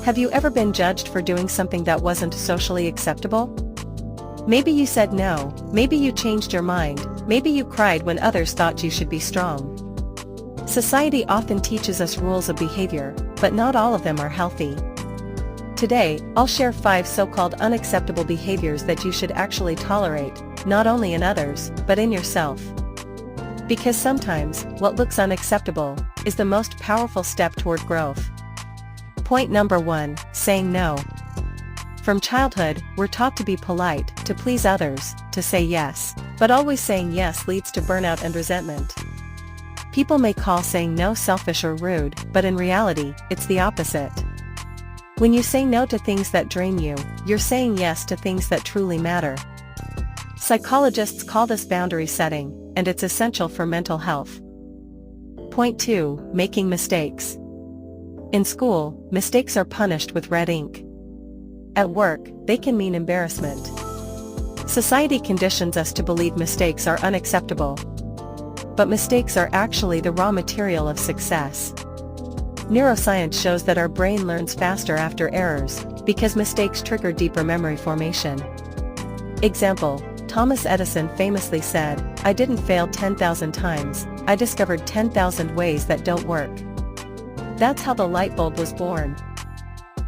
Have you ever been judged for doing something that wasn't socially acceptable? Maybe you said no, maybe you changed your mind, maybe you cried when others thought you should be strong. Society often teaches us rules of behavior, but not all of them are healthy. Today, I'll share 5 so-called unacceptable behaviors that you should actually tolerate, not only in others, but in yourself. Because sometimes, what looks unacceptable, is the most powerful step toward growth. Point number 1, saying no. From childhood, we're taught to be polite, to please others, to say yes. But always saying yes leads to burnout and resentment. People may call saying no selfish or rude, but in reality, it's the opposite. When you say no to things that drain you, you're saying yes to things that truly matter. Psychologists call this boundary setting, and it's essential for mental health. Point 2, making mistakes. In school, mistakes are punished with red ink. At work, they can mean embarrassment. Society conditions us to believe mistakes are unacceptable. But mistakes are actually the raw material of success. Neuroscience shows that our brain learns faster after errors, because mistakes trigger deeper memory formation. Example, Thomas Edison famously said, "I didn't fail 10,000 times, I discovered 10,000 ways that don't work." That's how the light bulb was born.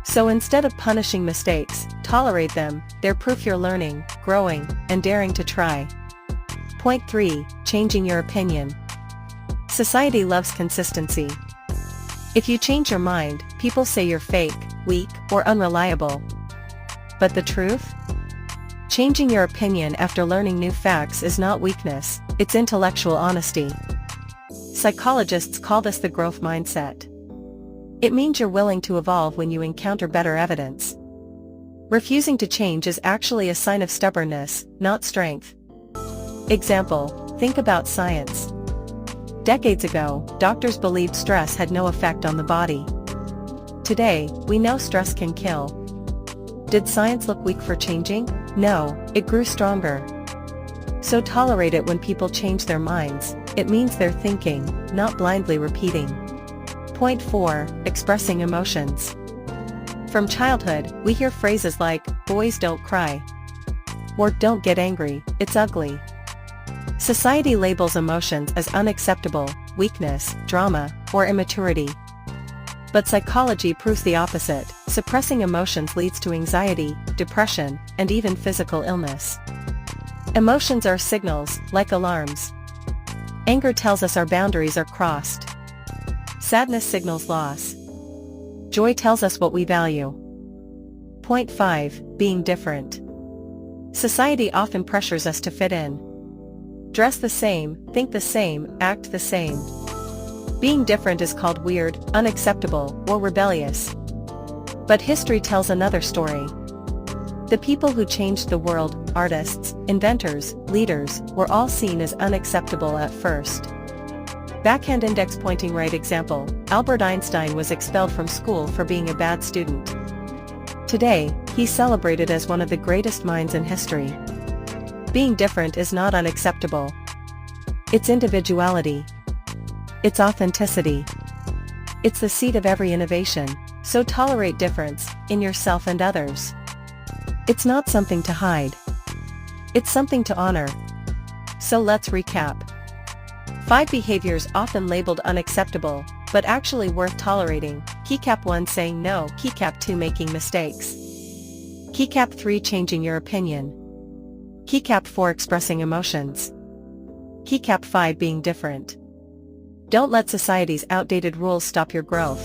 So instead of punishing mistakes, tolerate them, they're proof you're learning, growing, and daring to try. Point 3, changing your opinion. Society loves consistency. If you change your mind, people say you're fake, weak, or unreliable. But the truth? Changing your opinion after learning new facts is not weakness, it's intellectual honesty. Psychologists call this the growth mindset. It means you're willing to evolve when you encounter better evidence. Refusing to change is actually a sign of stubbornness, not strength. Example, think about science. Decades ago, doctors believed stress had no effect on the body. Today, we know stress can kill. Did science look weak for changing? No, it grew stronger. So tolerate it when people change their minds, it means they're thinking, not blindly repeating. Point 4, expressing emotions. From childhood, we hear phrases like, "Boys don't cry," or "Don't get angry, it's ugly." Society labels emotions as unacceptable, weakness, drama, or immaturity. But psychology proves the opposite. Suppressing emotions leads to anxiety, depression, and even physical illness. Emotions are signals, like alarms. Anger tells us our boundaries are crossed. Sadness signals loss. Joy tells us what we value. Point 5, being different. Society often pressures us to fit in. Dress the same, think the same, act the same. Being different is called weird, unacceptable, or rebellious. But history tells another story. The people who changed the world, artists, inventors, leaders, were all seen as unacceptable at first. Backhand index pointing right example, Albert Einstein was expelled from school for being a bad student. Today, he's celebrated as one of the greatest minds in history. Being different is not unacceptable. It's individuality. It's authenticity. It's the seed of every innovation, so tolerate difference, in yourself and others. It's not something to hide. It's something to honor. So let's recap. 5 behaviors often labeled unacceptable, but actually worth tolerating. Keycap 1, saying no. Keycap 2, making mistakes. Keycap 3, changing your opinion. Keycap 4, expressing emotions. Keycap 5, being different. Don't let society's outdated rules stop your growth.